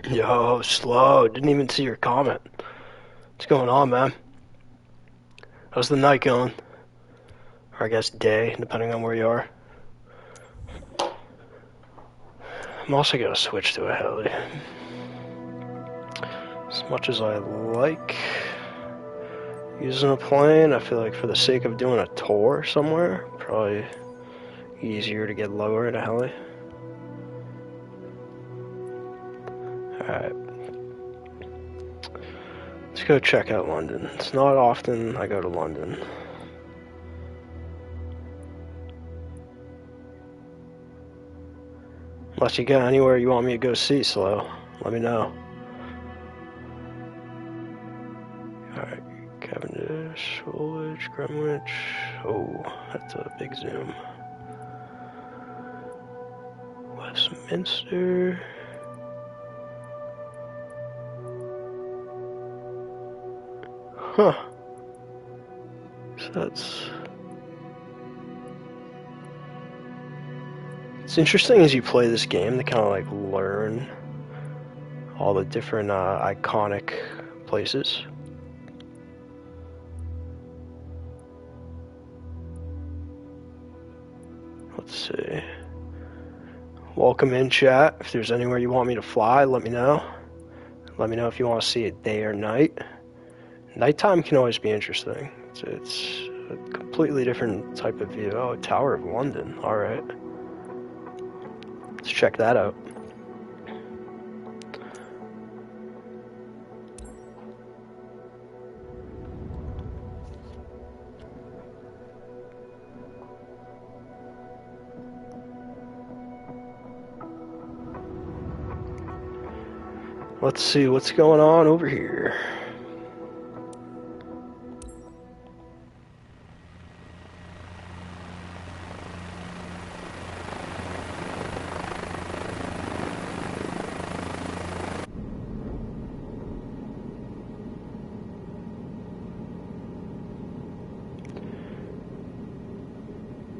Yo, slow. Didn't even see your comment. What's going on, man? How's the night going? Or I guess day, depending on where you are. I'm also gonna switch to a heli. As much as I like using a plane, I feel like for the sake of doing a tour somewhere, probably easier to get lower in a heli. Alright. Let's go check out London. It's not often I go to London. Unless you got anywhere you want me to go see, Slow, let me know. Alright, Cavendish, Woolwich, Greenwich. Oh, that's a big zoom. Westminster. Huh. So that's... It's interesting as you play this game to kind of like learn all the different iconic places. Let's see. Welcome in, chat. If there's anywhere you want me to fly, let me know. Let me know if you want to see it day or night. Nighttime can always be interesting. It's a completely different type of view. Oh, Tower of London. All right. Let's check that out. Let's see what's going on over here.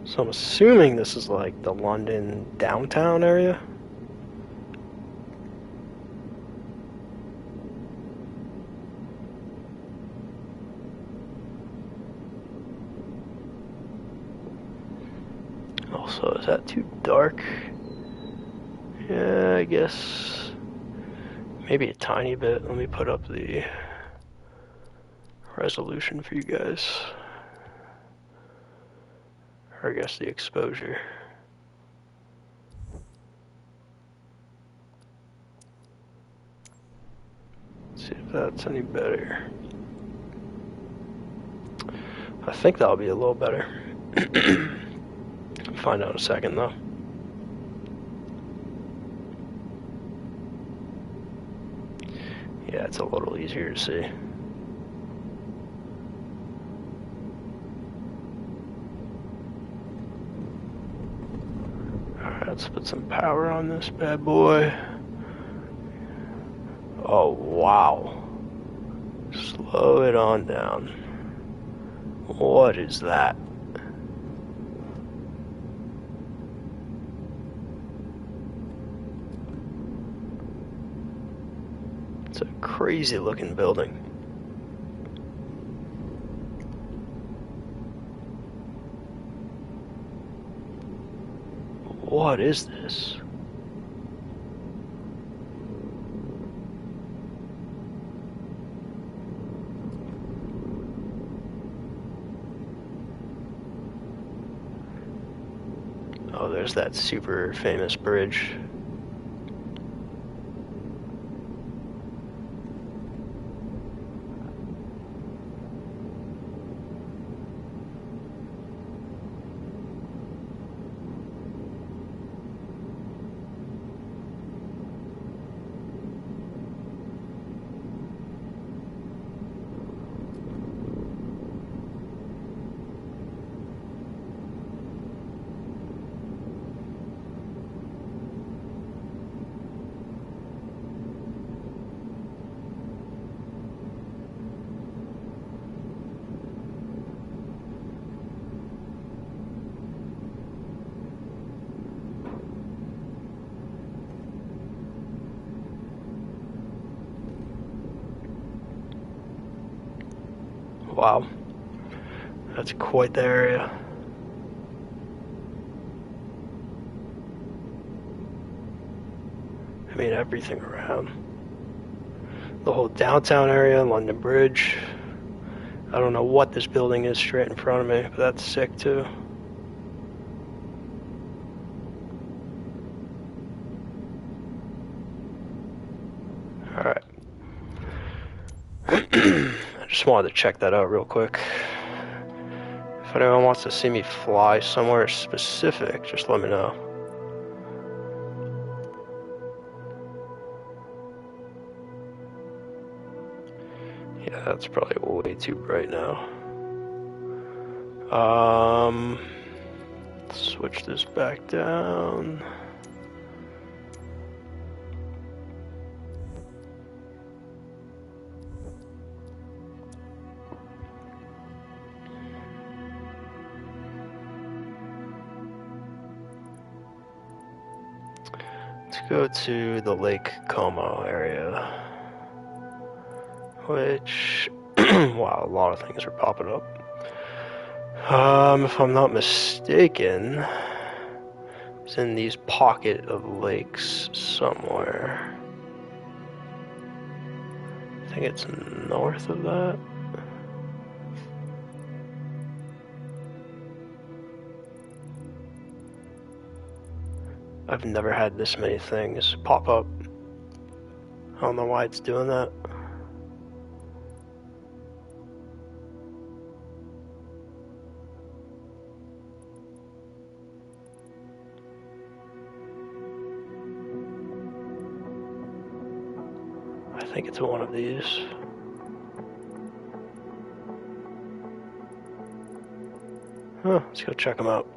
So I'm assuming this is like the London downtown area. Also, is that too dark? Yeah, I guess maybe a tiny bit. Let me put up the resolution for you guys. Or I guess the exposure. Let's see if that's any better. I think that'll be a little better. Find out in a second though. Yeah, it's a little easier to see. Alright, let's put some power on this bad boy. Oh, wow. Slow it on down. What is that? It's a crazy looking building. What is this? Oh, there's that super famous bridge. Wow. That's quite the area. I mean, everything around. The whole downtown area, London Bridge. I don't know what this building is straight in front of me, but that's sick too. Alright. I just wanted to check that out real quick. If anyone wants to see me fly somewhere specific, just let me know. Yeah, that's probably way too bright now. Switch this back down. Let's go to the Lake Como area, which, wow, a lot of things are popping up. If I'm not mistaken, it's in these pocket of lakes somewhere. I think it's north of that. I've never had this many things pop up. I don't know why it's doing that. I think it's one of these. Huh, let's go check them out.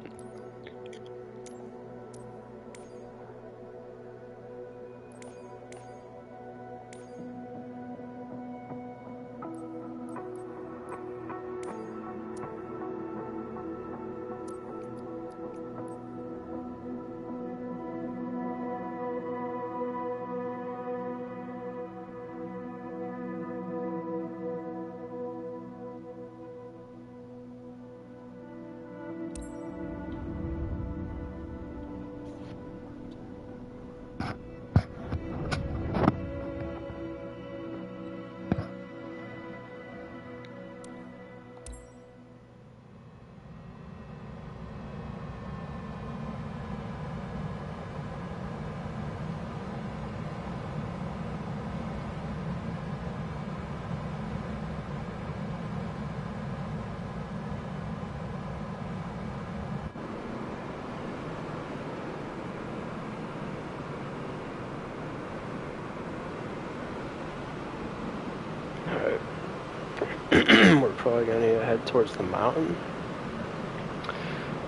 We're probably going to head towards the mountain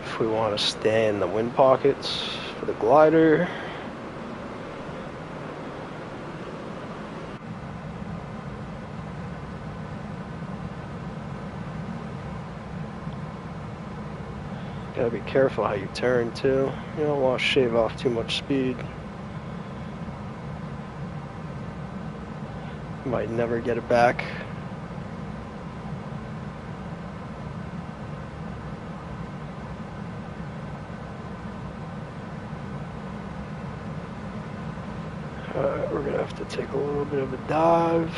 if we want to stay in the wind pockets for the glider. Gotta be careful how you turn too. You don't want to shave off too much speed. You might never get it back. We're gonna have to take a little bit of a dive.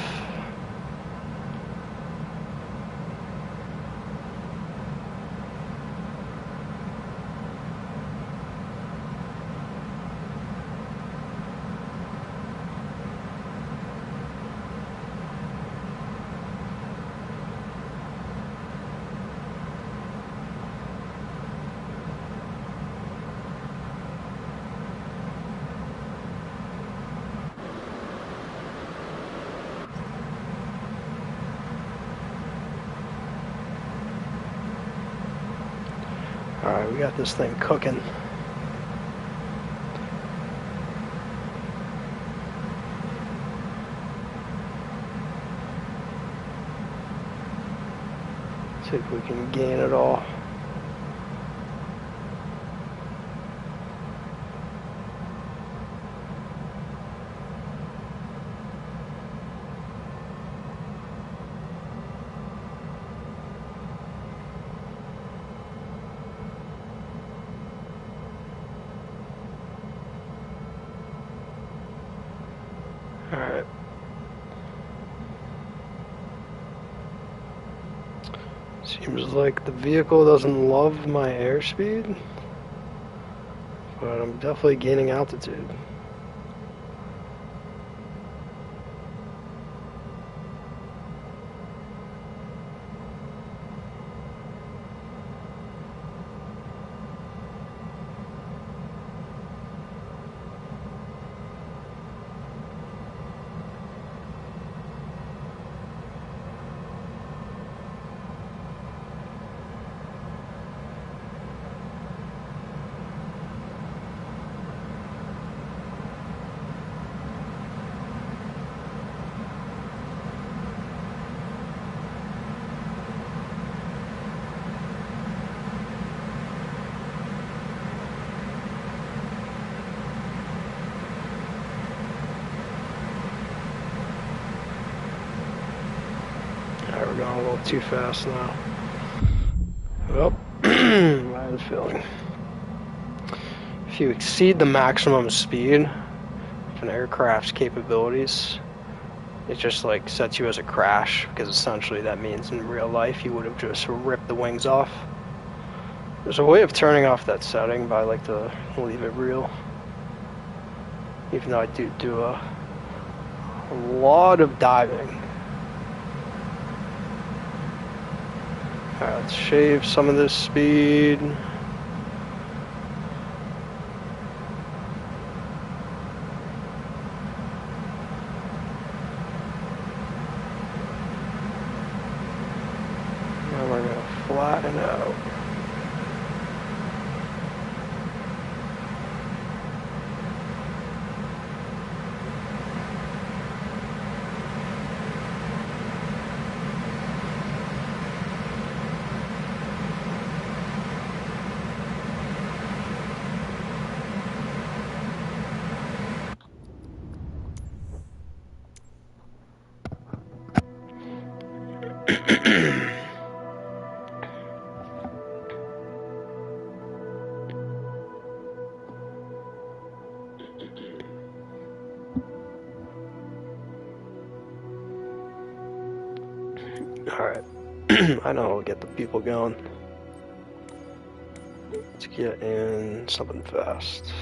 Alright, we got this thing cooking. See if we can gain it all. Seems like the vehicle doesn't love my airspeed, but I'm definitely gaining altitude. Alright, we're going a little too fast now. Well, I had a feeling. If you exceed the maximum speed of an aircraft's capabilities, it just like sets you as a crash, because essentially that means in real life you would have just ripped the wings off. There's a way of turning off that setting, but I like to leave it real. Even though I do a lot of diving. Alright, let's shave some of this speed. And we're gonna flatten out. Alright, I know I'll get the people going. Let's get in something fast.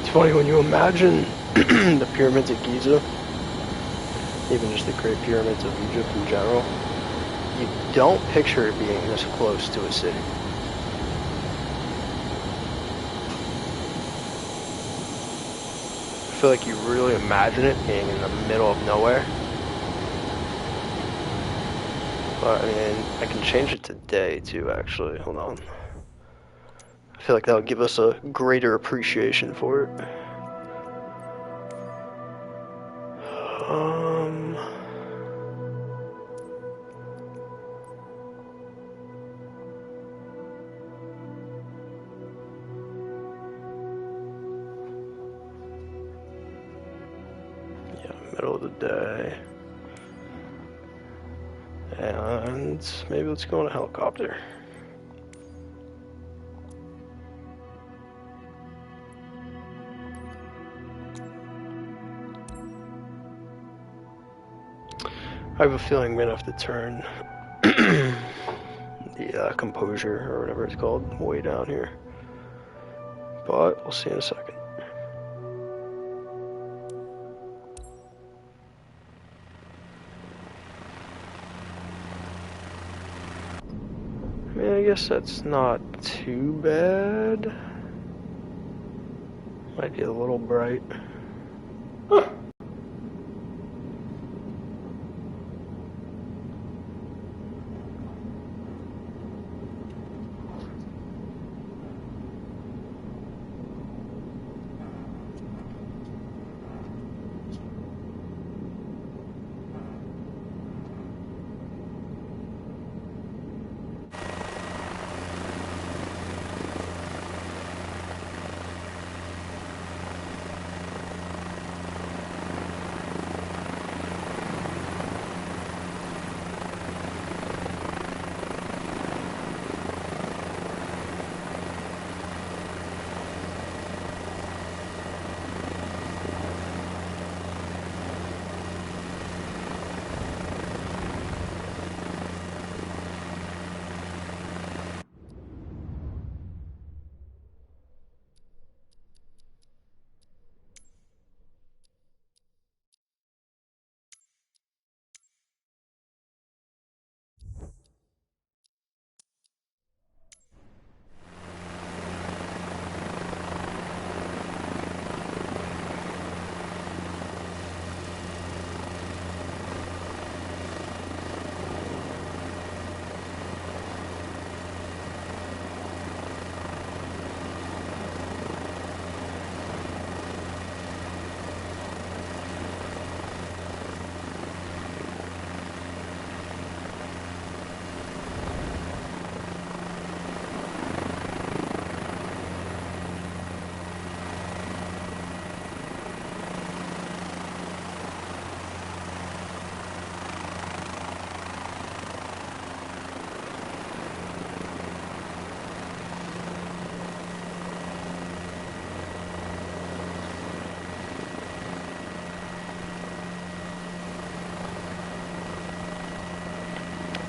It's funny when you imagine the pyramids at Giza, even just the Great Pyramids of Egypt in general, you don't picture it being this close to a city. I feel like you really imagine it being in the middle of nowhere. But I mean, I can change it to day too, actually. Hold on. I feel like that would give us a greater appreciation for it. Yeah, middle of the day. And maybe let's go on a helicopter. I have a feeling I'm gonna have to turn the composure or whatever it's called way down here. But we'll see in a second. I mean, I guess that's not too bad. Might be a little bright.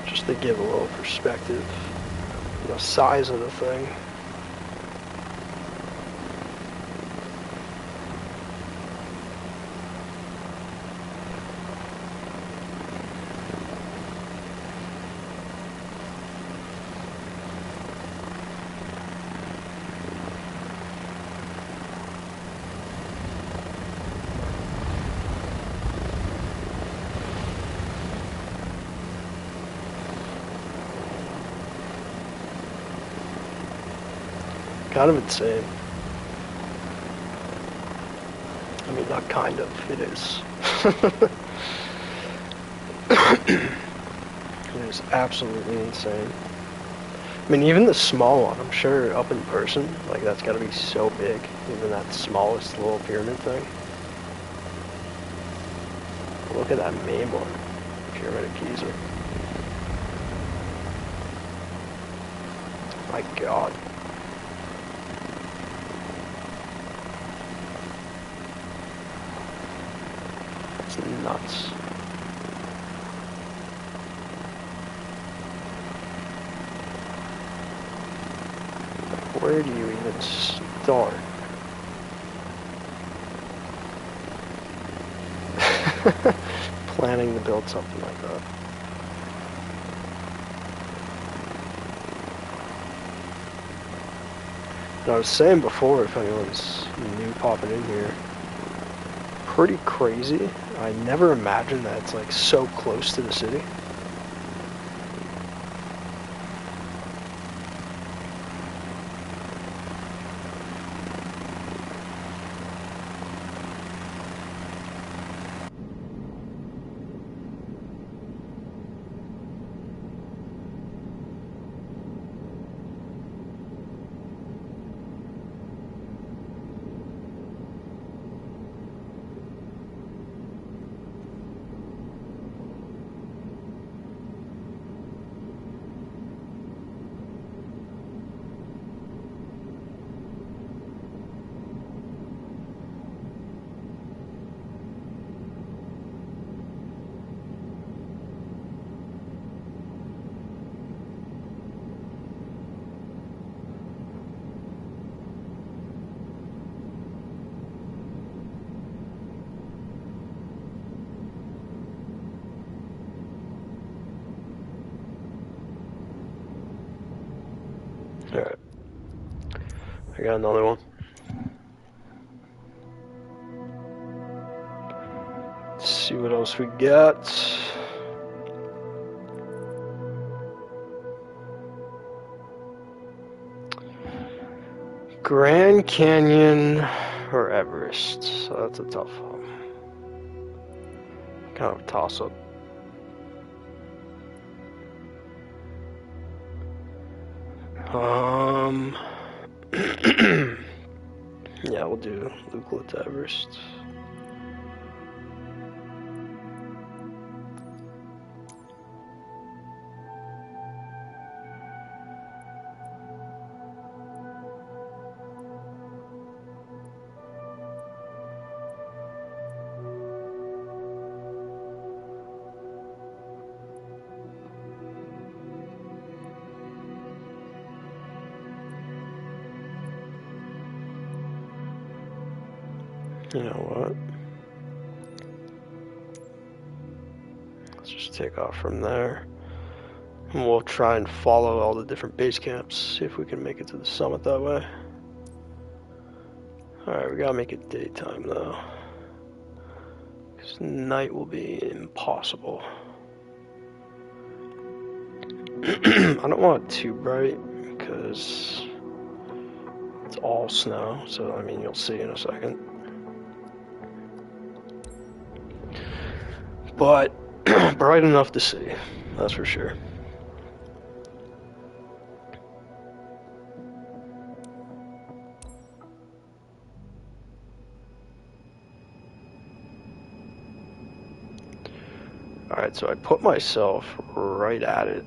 Just to give a little perspective, the size of the thing. Kind of insane. I mean, not kind of, it is. It is absolutely insane. I mean, even the small one, I'm sure up in person, like that's gotta be so big, even that smallest little pyramid thing. Look at that main one, Pyramid of Giza. My God. It's nuts. Where do you even start? Planning to build something like that. And I was saying before, if anyone's new popping in here, pretty crazy. I never imagined that it's like so close to the city. Alright. I got another one. Let's see what else we got. Grand Canyon or Everest? So that's a tough one. Kind of a toss-up. Yeah, we'll do Lukla to Everest. You know what? Let's just take off from there. And we'll try and follow all the different base camps, see if we can make it to the summit that way. Alright, we gotta make it daytime though. Because night will be impossible. I don't want it too bright because it's all snow, so I mean you'll see in a second. But bright enough to see, that's for sure. Alright, so I put myself right at it.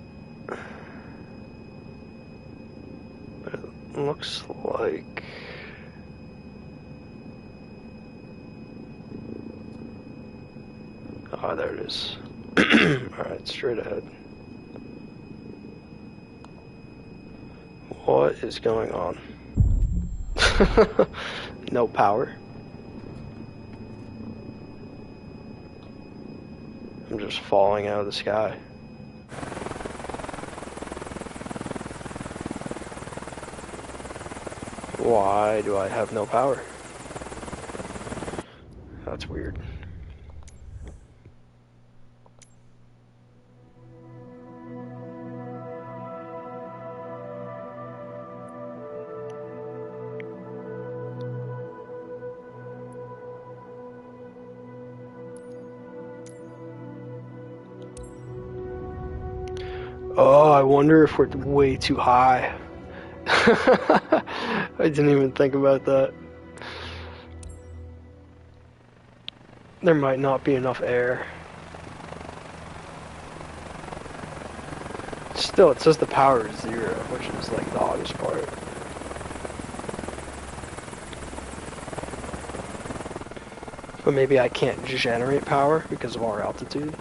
But it looks like... Oh, there it is. Alright, straight ahead. What is going on? No power. I'm just falling out of the sky. Why do I have no power? That's weird. Oh, I wonder if we're way too high. I didn't even think about that. There might not be enough air. Still, it says the power is 0, which is like the oddest part. But maybe I can't generate power because of our altitude.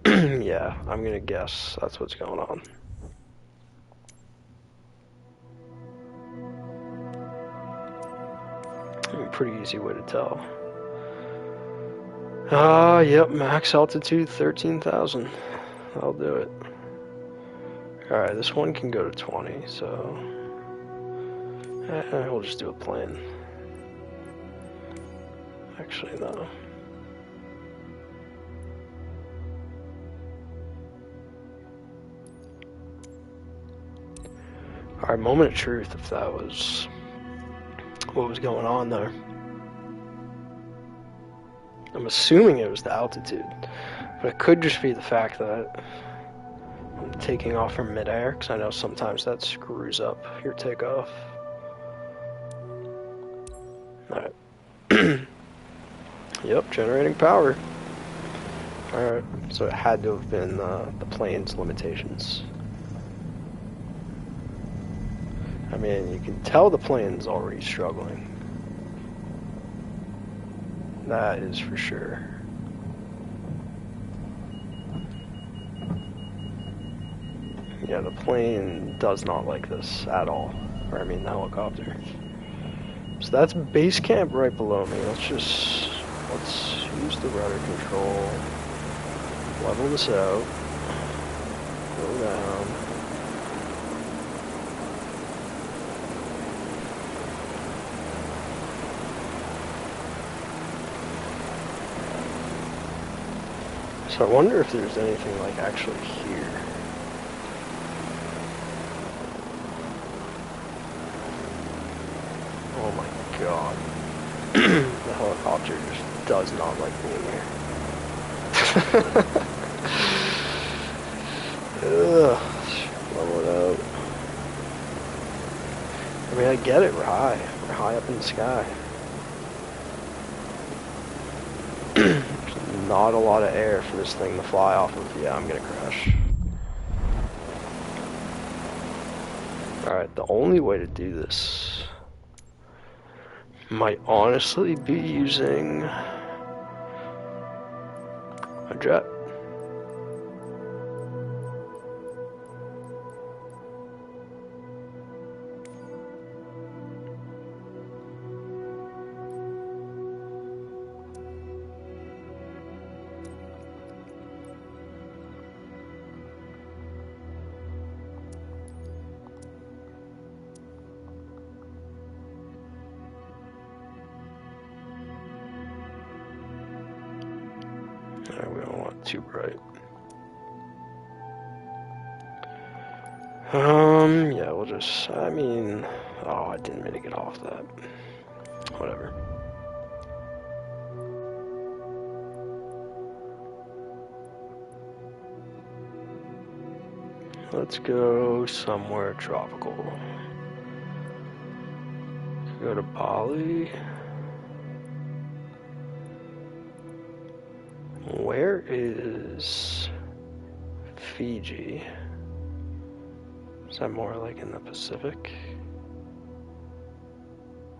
Yeah, I'm gonna guess that's what's going on. Pretty easy way to tell. Yep, max altitude 13,000. I'll do it. Alright, this one can go to 20, so we'll just do a plane. Actually, no. Alright, moment of truth if that was what was going on there. I'm assuming it was the altitude, but it could just be the fact that I'm taking off from midair, because I know sometimes that screws up your takeoff. Alright. Yep, generating power. Alright, so it had to have been the plane's limitations. I mean, you can tell the plane's already struggling. That is for sure. Yeah, the plane does not like this at all. Or I mean the helicopter. So that's base camp right below me. Let's use the rudder control. Level this out. Go down. So I wonder if there's anything like actually here. Oh my god. The helicopter just does not like being here. Ugh. Level it out. I mean, I get it, we're high. We're high up in the sky. Not a lot of air for this thing to fly off of. Yeah, I'm gonna crash. Alright, the only way to do this might honestly be using a jet. We don't want it too bright. Yeah, we'll just, I mean, oh, I didn't mean to get off that. Whatever. Let's go somewhere tropical. Go to Bali. Where is Fiji? Is that more like in the Pacific?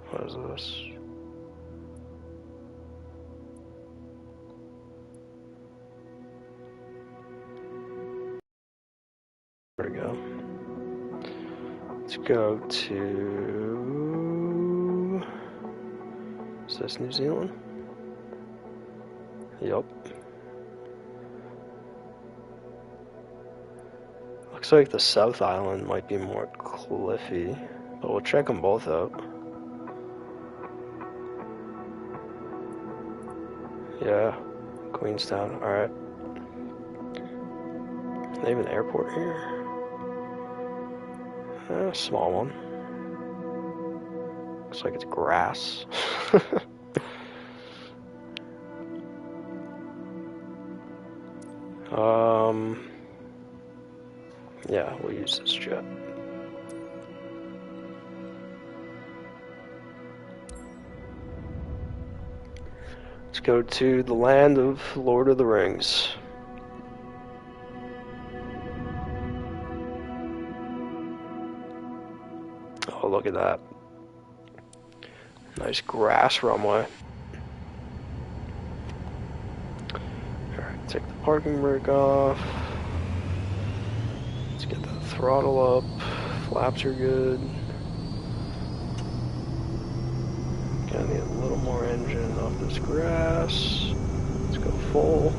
What is this? There we go. Let's go to... Is this New Zealand? Yup. Looks like the South Island might be more cliffy, but we'll check them both out. Yeah, Queenstown, alright. They have an airport here? A small one. Looks like it's grass. Yeah, we'll use this jet. Let's go to the land of Lord of the Rings. Oh, look at that. Nice grass runway. Alright, take the parking brake off. Let's get the throttle up. Flaps are good. Gonna need a little more engine off this grass. Let's Let's go full.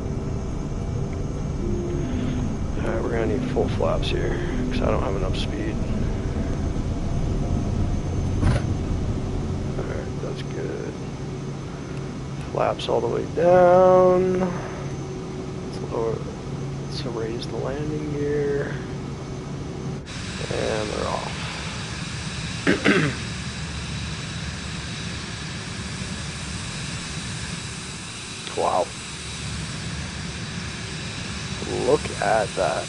Alright, we're gonna need full flaps here, because I don't have enough speed. Alright, that's good. Flaps all the way down. Let's raise the landing gear. And they're off. Wow. Look at that.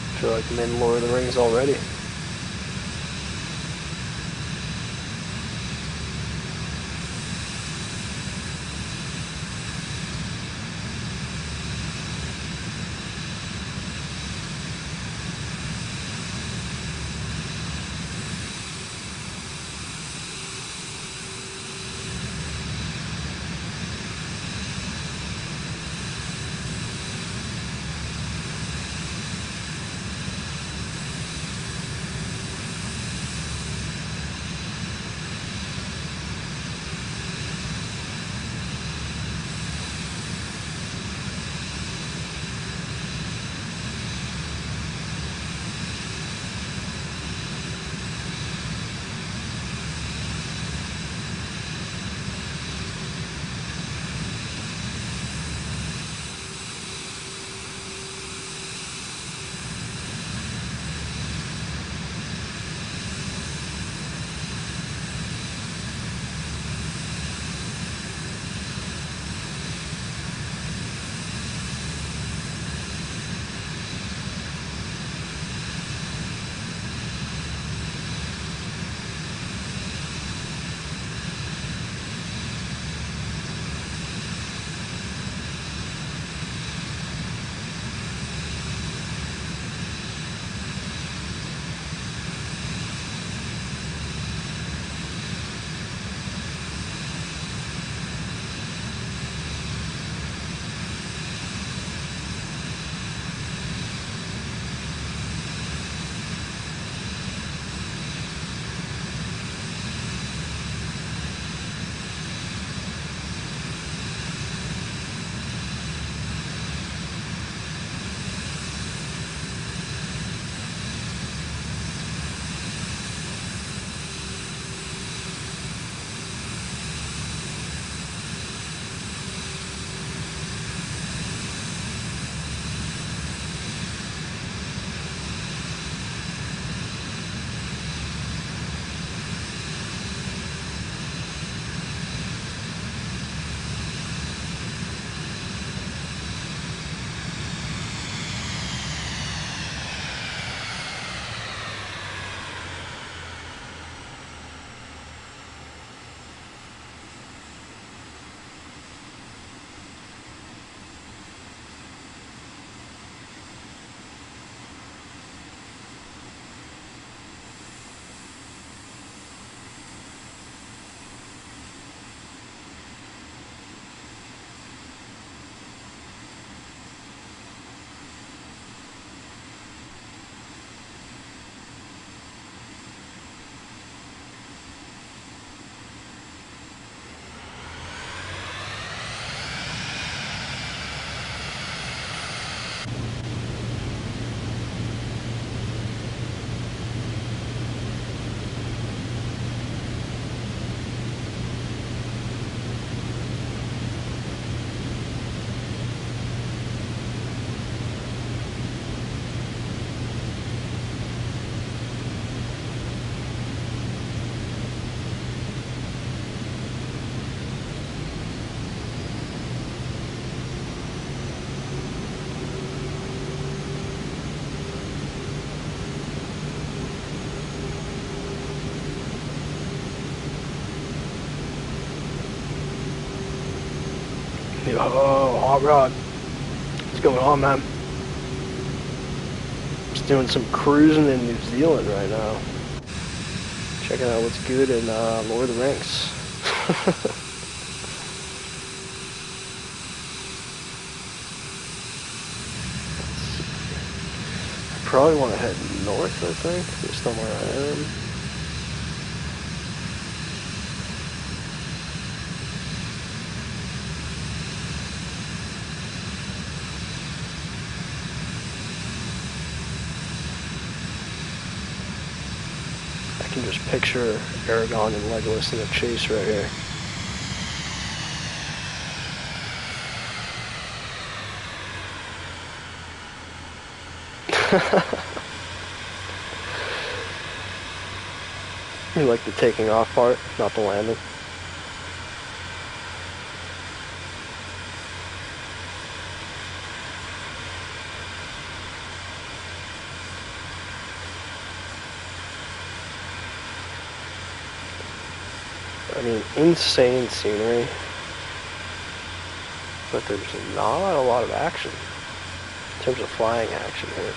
I feel like I'm in Lord of the Rings already. Yo, Hot Rod. What's going on, man? Just doing some cruising in New Zealand right now. Checking out what's good in Lord of the Rings. probably want to head north, I think, based on where I am. I can just picture Aragorn and Legolas in a chase right here. You like the taking off part, not the landing. I mean, insane scenery, but there's not a lot of action in terms of flying action here.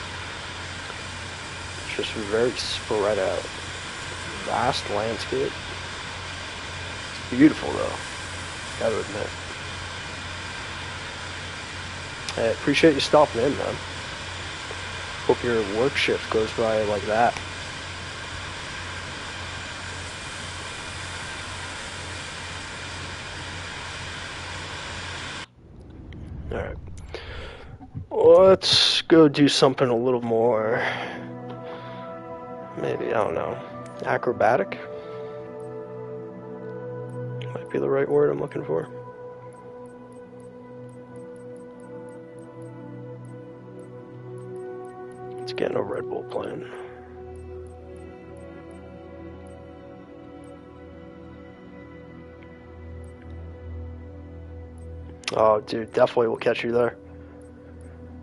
It's just very spread out. Vast landscape. It's beautiful though, gotta admit. I appreciate you stopping in, man. Hope your work shift goes by like that. Alright. Let's go do something a little more, maybe, I don't know, acrobatic? Might be the right word I'm looking for. Let's get in a Red Bull plane. Oh, dude, definitely will catch you there.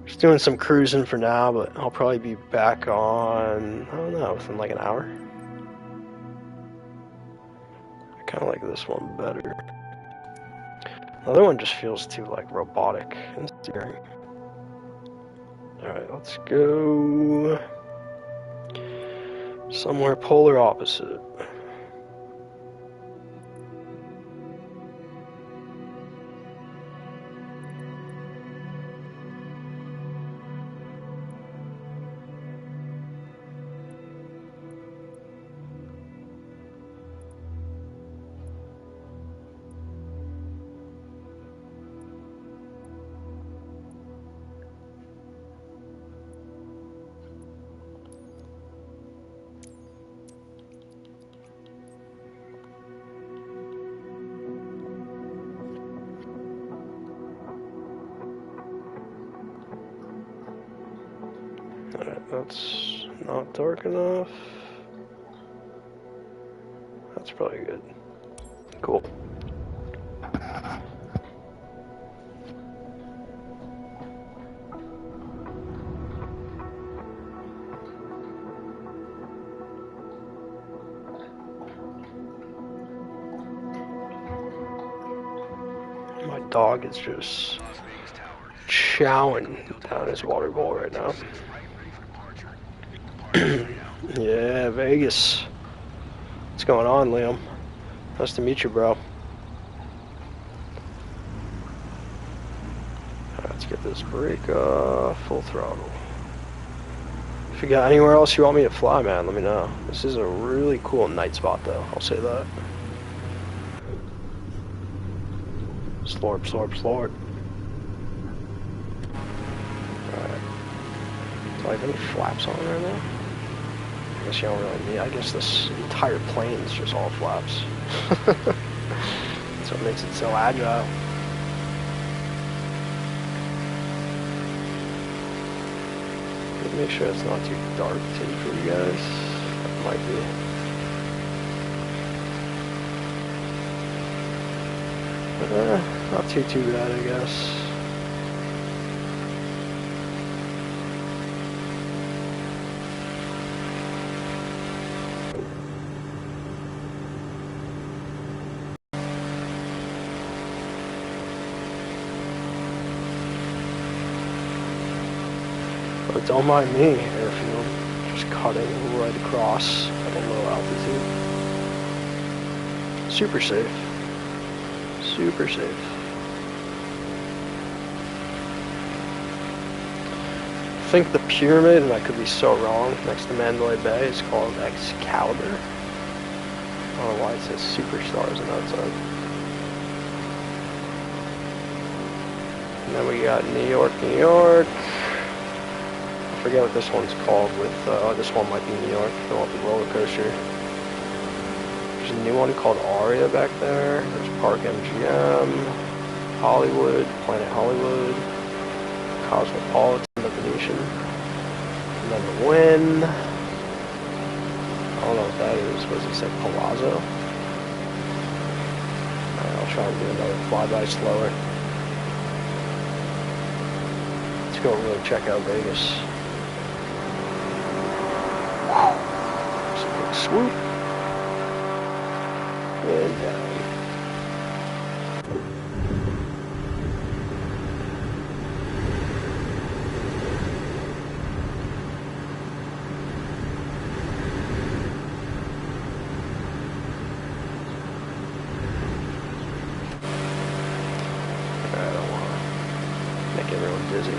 Just doing some cruising for now, but I'll probably be back on, I don't know, within like an hour. I kind of like this one better. The other one just feels too like robotic in steering. Alright, let's go somewhere polar opposite. Alright, that's not dark enough. That's probably good. Cool. My dog is just chowing down his water bowl right now. Yeah, Vegas. What's going on, Liam? Nice to meet you, bro. Alright, let's get this brake off, full throttle. If you got anywhere else you want me to fly, man, let me know. This is a really cool night spot, though, I'll say that. Slorp, slorp, slorp. Alright. Do I have any flaps on right now? I guess you don't really need. I guess this entire plane is just all flaps. That's what makes it so agile. Make sure it's not too dark too for you guys. It might be. Not too bad, I guess. But don't mind me, airfield, just cutting right across at a low altitude. Super safe. Super safe. think the pyramid, and I could be so wrong, next to Mandalay Bay is called Excalibur. I don't know why it says superstars on the outside. And then we got New York, New York. I forget what this one's called with, this one might be New York, the one with the roller coaster. There's a new one called Aria back there. There's Park MGM, Hollywood, Planet Hollywood, Cosmopolitan, the Venetian, and then the Wynn. I don't know what that is. What does it say? Palazzo? Alright, I'll try and do another flyby slower. Let's go really check out Vegas. It's a big swoop. And down. I don't want to make everyone dizzy.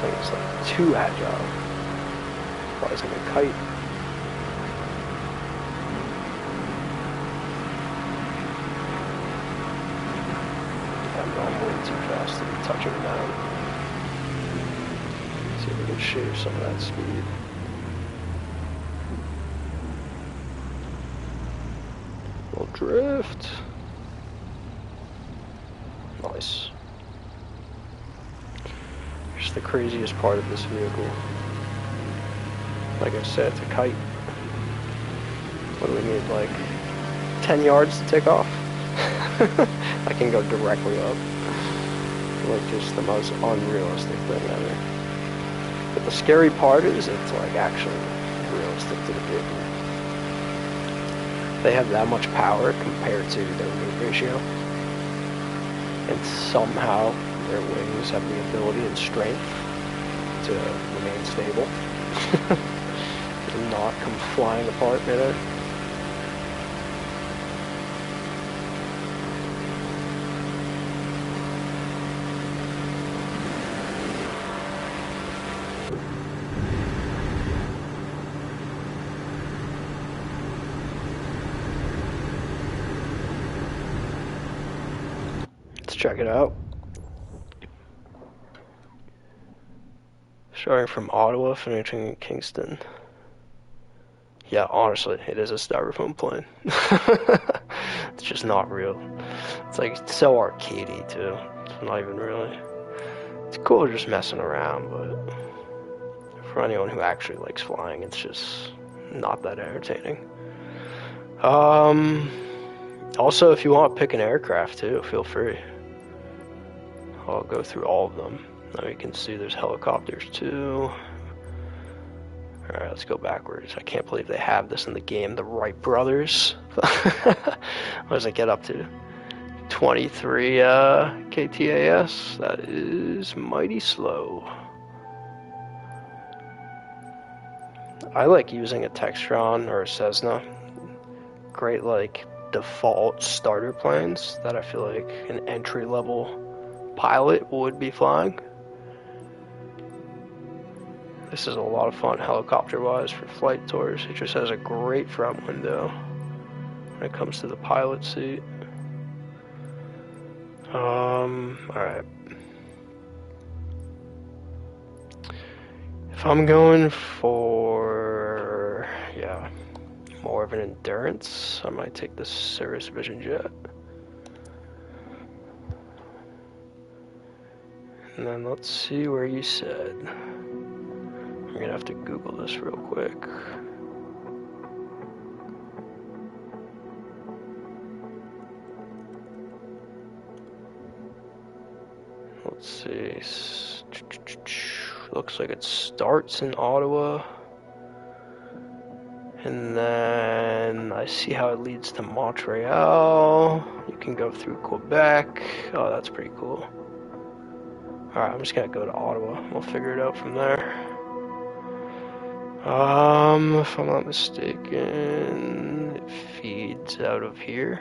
It's like too agile. Flies like a kite. I'm going way too fast to be touching it down. See if we can shave some of that speed. We'll drift. Nice. The craziest part of this vehicle. Like I said, it's a kite. What do we need, like 10 yards to take off? I can go directly up. Like just the most unrealistic thing ever. But the scary part is it's like actually realistic to the vehicle. They have that much power compared to their weight ratio. And somehow their wings have the ability and strength to remain stable and not come flying apart midair. Let's check it out. Starting from Ottawa, finishing in Kingston. Yeah, honestly, it is a styrofoam plane. It's just not real. It's like it's so arcadey too. It's not even really. It's cool just messing around, but for anyone who actually likes flying, it's just not that entertaining. Also, if you want to pick an aircraft too, feel free. I'll go through all of them. Now you can see there's helicopters too. Alright, let's go backwards. I can't believe they have this in the game. The Wright brothers. What does it get up to? 23 KTAS. That is mighty slow. I like using a Textron or a Cessna. Great like default starter planes that I feel like an entry-level pilot would be flying. This is a lot of fun helicopter-wise for flight tours. It just has a great front window when it comes to the pilot seat. Alright. If I'm going for, yeah, more of an endurance, I might take the Cirrus Vision Jet. And then let's see where you said. I'm gonna have to Google this real quick. Let's see. Looks like it starts in Ottawa. And then I see how it leads to Montreal. You can go through Quebec. Oh, that's pretty cool. Alright, I'm just gonna go to Ottawa. We'll figure it out from there. If I'm not mistaken, it feeds out of here.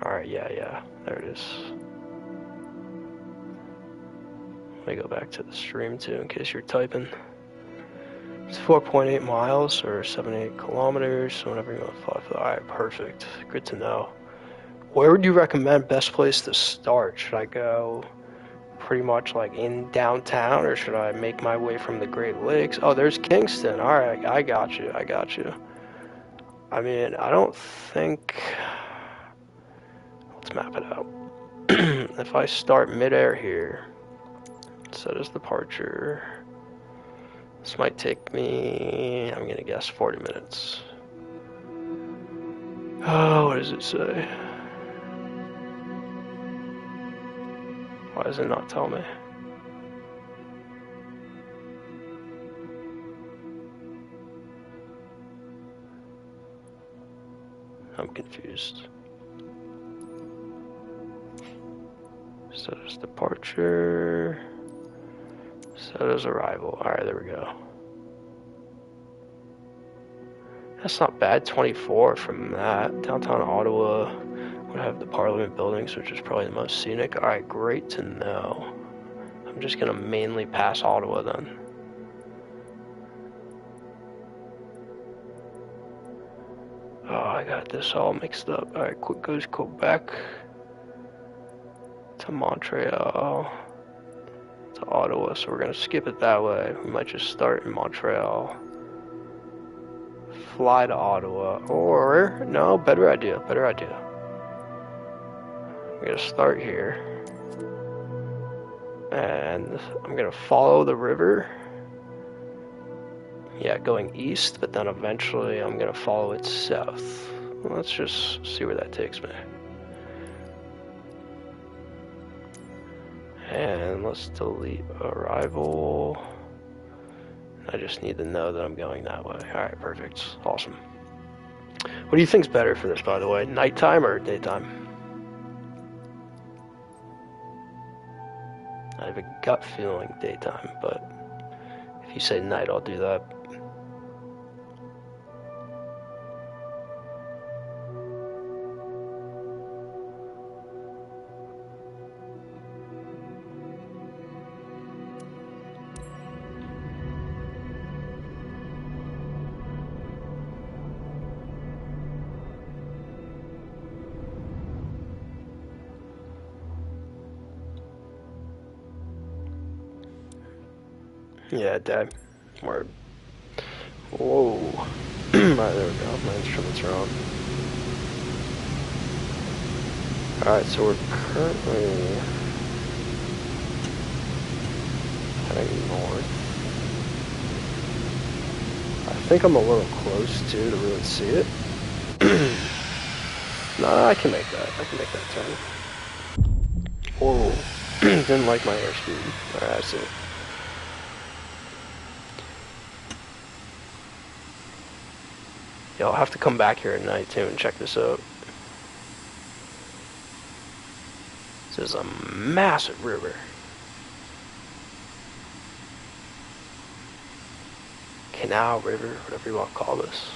Alright, yeah, there it is. Let me go back to the stream too in case you're typing. It's 4.8 miles or 78 kilometers, so whenever you want to fly. Alright, perfect. Good to know. Where would you recommend best place to start? Should I go pretty much like in downtown, or should I make my way from the Great Lakes? Oh, there's Kingston. Alright, I got you. I mean, I don't think... Let's map it out. If I start midair here, set as departure, this might take me, I'm gonna guess 40 minutes. Oh, what does it say? Why does it not tell me? I'm confused. Set as departure. Set as arrival. Alright, there we go. That's not bad. 24 from that. Downtown Ottawa would have the Parliament buildings, which is probably the most scenic. Alright, great to know. I'm just gonna mainly pass Ottawa then. Oh, I got this all mixed up. Alright, goes Quebec to Montreal to Ottawa, so we're gonna skip it that way. We might just start in Montreal, fly to Ottawa, or no, better idea. We're gonna start here, and I'm gonna follow the river. Yeah, going east, but then eventually I'm gonna follow it south. Let's just see where that takes me. And let's delete arrival. I just need to know that I'm going that way. Alright, perfect. Awesome. What do you think's better for this, by the way? Nighttime or daytime? I have a gut feeling daytime, but if you say night, I'll do that. Yeah, Dad. Word. Whoa. Alright, there we go. My instruments are on. Alright, so we're currently heading north. I think I'm a little close too to really see it. Nah, I can make that turn. Whoa. Didn't like my airspeed. Alright, I see it. Yeah, I'll have to come back here at night too and check this out. This is a massive river. Canal, river, whatever you want to call this.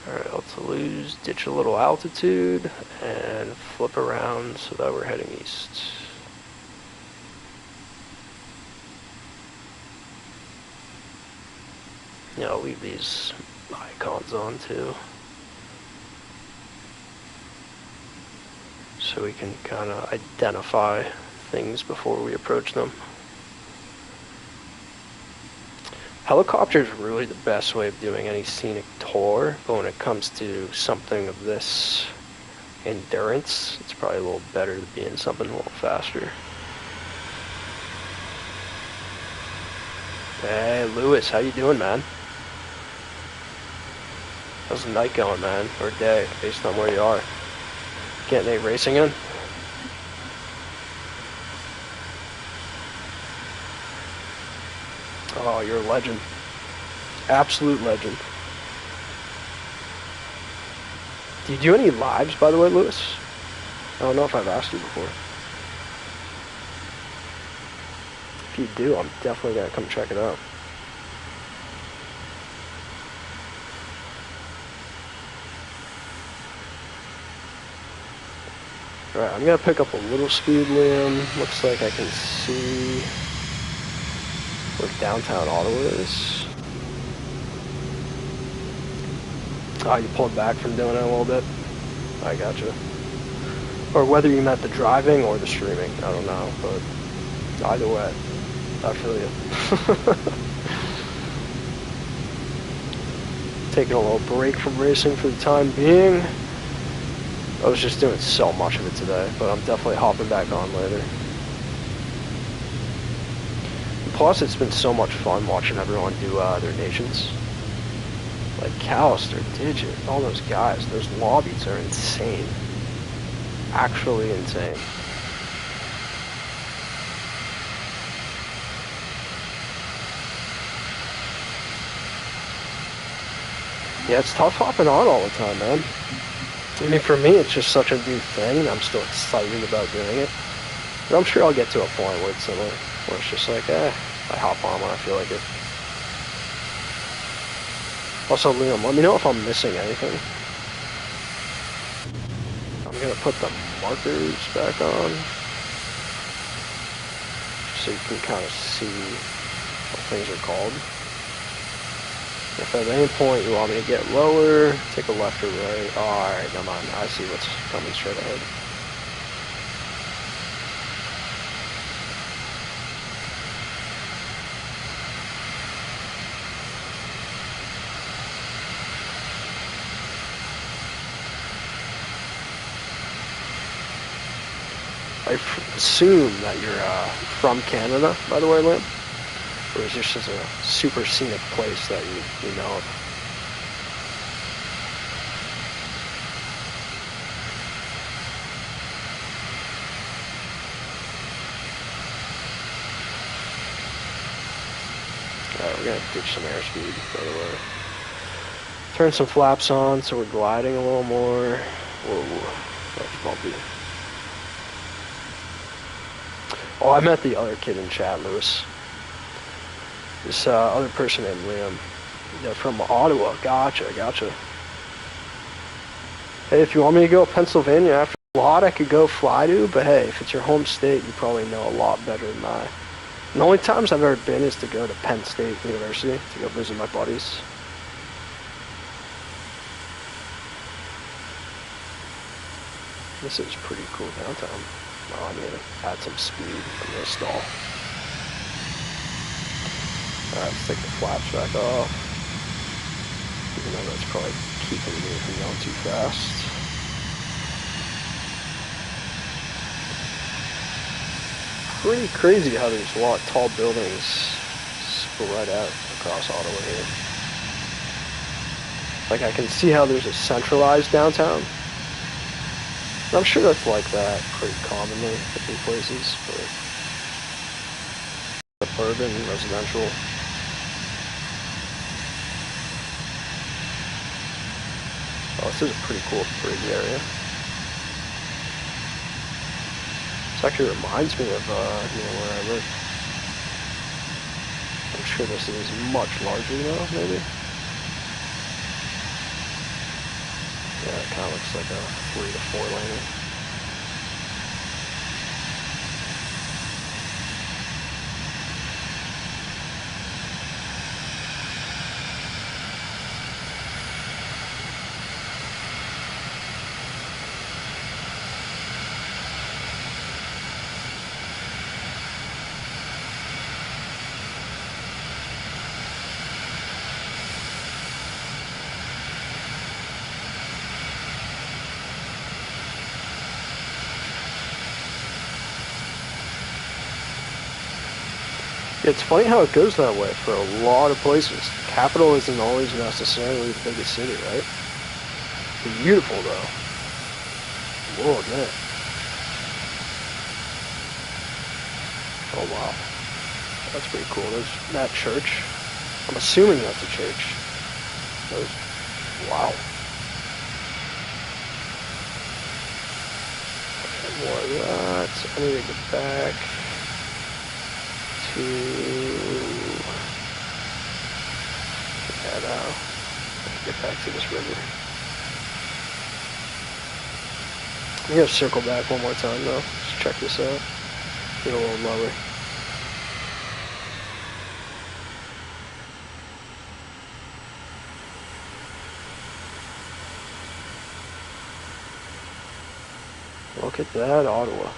Alright, let's lose, ditch a little altitude, and flip around so that we're heading east. I'll leave these icons on too, so we can kind of identify things before we approach them. Helicopter is really the best way of doing any scenic tour, but when it comes to something of this endurance, it's probably a little better to be in something a little faster. Hey, Lewis, how you doing, man? How's the night going, man? Or day, based on where you are? Getting any racing in? Oh, you're a legend. Absolute legend. Do you do any lives, by the way, Lewis? I don't know if I've asked you before. If you do, I'm definitely gonna come check it out. Alright, I'm gonna pick up a little speed, Liam. Looks like I can see where downtown Ottawa is. Oh, you pulled back from doing it a little bit? I gotcha. Or whether you meant the driving or the streaming, I don't know, but either way, I feel you. Taking a little break from racing for the time being. I was just doing so much of it today, but I'm definitely hopping back on later. And plus, it's been so much fun watching everyone do their nations. Like Callister, Digit, all those guys, those lobbies are insane. Actually insane. Yeah, it's tough hopping on all the time, man. I mean, for me, it's just such a new thing, and I'm still excited about doing it. But I'm sure I'll get to a point where it's similar, where it's just like, I hop on when I feel like it. Also, Liam, let me know if I'm missing anything. I'm gonna put the markers back on, so you can kind of see what things are called. If at any point you want me to get lower, take a left or right. Oh, alright, never mind. I see what's coming straight ahead. I assume that you're from Canada, by the way, Lim? Or is this just a super scenic place that you know of? Alright, we're gonna ditch some airspeed, by the way. Turn some flaps on so we're gliding a little more. Whoa, that's bumpy. Oh, I met the other kid in chat, Lewis. This other person named Liam. They're from Ottawa. Gotcha. Hey, if you want me to go Pennsylvania after a lot, I could go fly to, but hey, if it's your home state, you probably know a lot better than I. And the only times I've ever been is to go to Penn State University to go visit my buddies. This is pretty cool downtown. Oh, I'm gonna add some speed. I'm gonna stall. Alright, let's take the flaps back off. Even though that's probably keeping me from going too fast. Pretty crazy how there's a lot of tall buildings spread out across Ottawa here. Like, I can see how there's a centralized downtown. I'm sure that's like that pretty commonly at these places, but suburban, residential. Oh, this is a pretty cool bridge area. This actually reminds me of where I live. I'm sure this is much larger now, maybe. Yeah, it kind of looks like a 3 to 4 laner. It's funny how it goes that way for a lot of places. Capital isn't always necessarily the biggest city, right? Beautiful though. Whoa, man. Oh wow. That's pretty cool. There's that church. I'm assuming that's a church. Wow. More of that. I need to get back to get back to this river. I'm gonna circle back one more time though. Just check this out. Get a little lower. Look at that, Ottawa.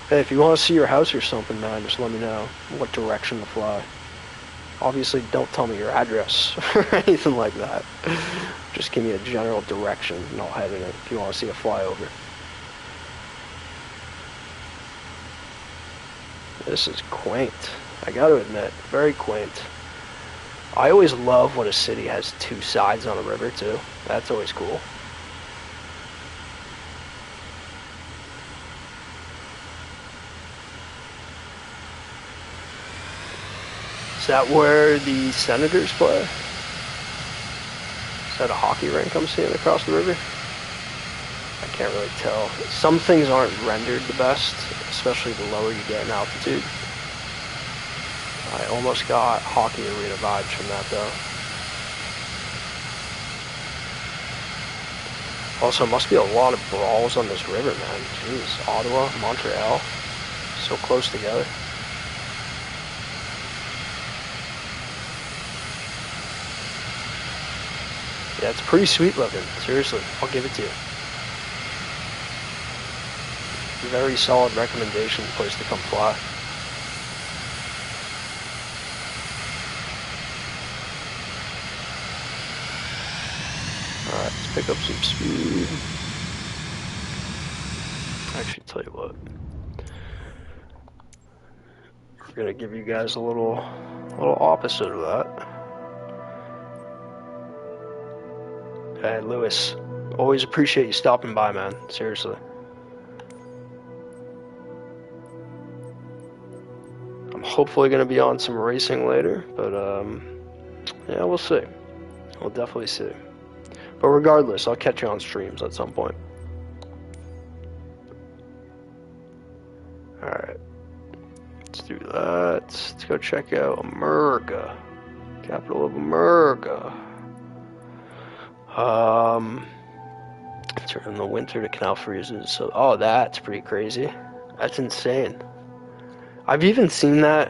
Hey, if you want to see your house or something, man, just let me know what direction to fly. Obviously, don't tell me your address or anything like that. Just give me a general direction and I'll head in it if you want to see a flyover. This is quaint. I gotta admit, very quaint. I always love when a city has two sides on a river, too. That's always cool. Is that where the Senators play? Is that a hockey rink I'm seeing across the river? I can't really tell. Some things aren't rendered the best, especially the lower you get in altitude. I almost got hockey arena vibes from that though. Also, must be a lot of brawls on this river, man. Jeez, Ottawa, Montreal, so close together. Yeah, it's pretty sweet looking. Seriously, I'll give it to you. Very solid recommendation, place to come fly. Alright, let's pick up some speed. Actually, tell you what. We're gonna give you guys a little opposite of that. Hey, Lewis, always appreciate you stopping by, man. Seriously. I'm hopefully going to be on some racing later, but yeah, we'll see. We'll definitely see. But regardless, I'll catch you on streams at some point. Alright. Let's do that. Let's go check out America. Capital of America. During the winter, the canal freezes. So, oh, that's pretty crazy. That's insane. I've even seen that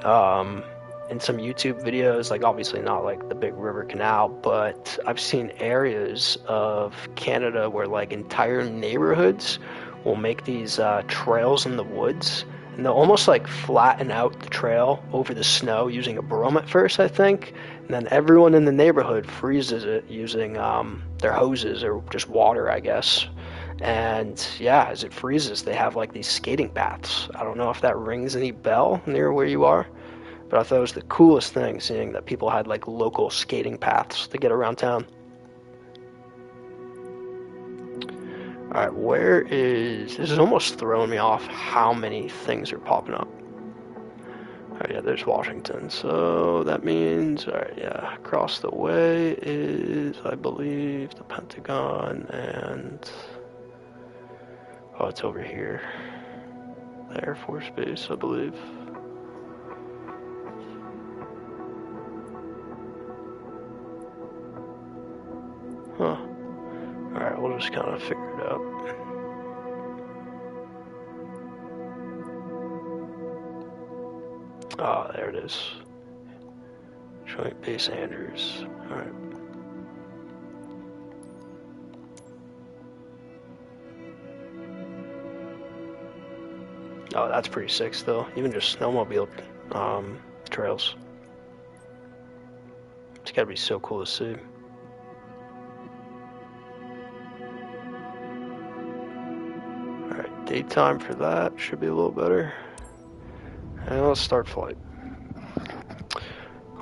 in some YouTube videos, like obviously not like the big river canal, but I've seen areas of Canada where like entire neighborhoods will make these trails in the woods, and they'll almost like flatten out the trail over the snow using a broom at first, I think, and then everyone in the neighborhood freezes it using their hoses or just water, I guess. And yeah, as it freezes, they have like these skating paths. I don't know if that rings any bell near where you are, but I thought it was the coolest thing, seeing that people had like local skating paths to get around town. Alright, where is... This is almost throwing me off how many things are popping up. Alright, yeah, there's Washington. So that means, alright, yeah, across the way is, I believe, the Pentagon and... Oh, it's over here. The Air Force Base, I believe. Huh. Alright, we'll just kind of figure it out. Ah, there it is. Joint Base Andrews. Alright. Oh, that's pretty sick still. Even just snowmobile trails. It's gotta be so cool to see. Alright, daytime for that should be a little better. And let's start flight.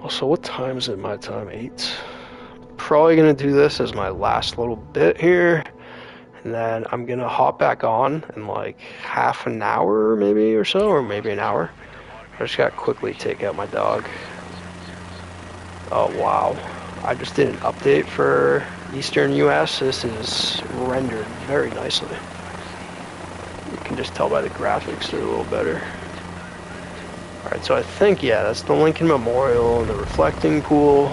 Also, what time is it my time? 8. Probably gonna do this as my last little bit here. And then I'm gonna hop back on in like half an hour maybe or so, or maybe an hour. I just gotta quickly take out my dog. Oh wow. I just did an update for Eastern US. This is rendered very nicely. You can just tell by the graphics they're a little better. Alright, so I think, yeah, that's the Lincoln Memorial, the reflecting pool.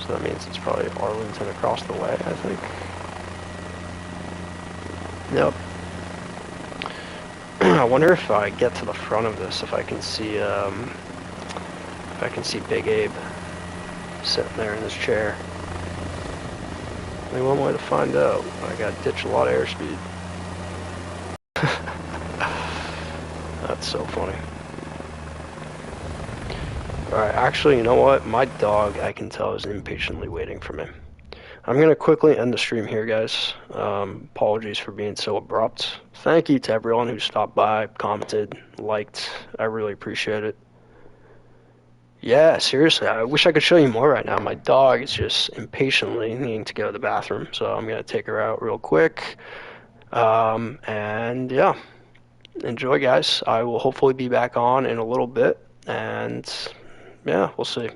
So that means it's probably Arlington across the way, I think. Yep. I wonder if I get to the front of this, if I can see Big Abe sitting there in his chair. Only one way to find out. I gotta ditch a lot of airspeed. That's so funny. Alright, actually, you know what? My dog, I can tell, is impatiently waiting for me. I'm going to quickly end the stream here, guys. Apologies for being so abrupt. Thank you to everyone who stopped by, commented, liked. I really appreciate it. Yeah, seriously, I wish I could show you more right now. My dog is just impatiently needing to go to the bathroom, so I'm going to take her out real quick. And yeah, enjoy, guys. I will hopefully be back on in a little bit, and yeah, we'll see.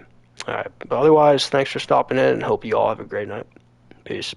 All right, but otherwise, thanks for stopping in, and hope you all have a great night. Peace.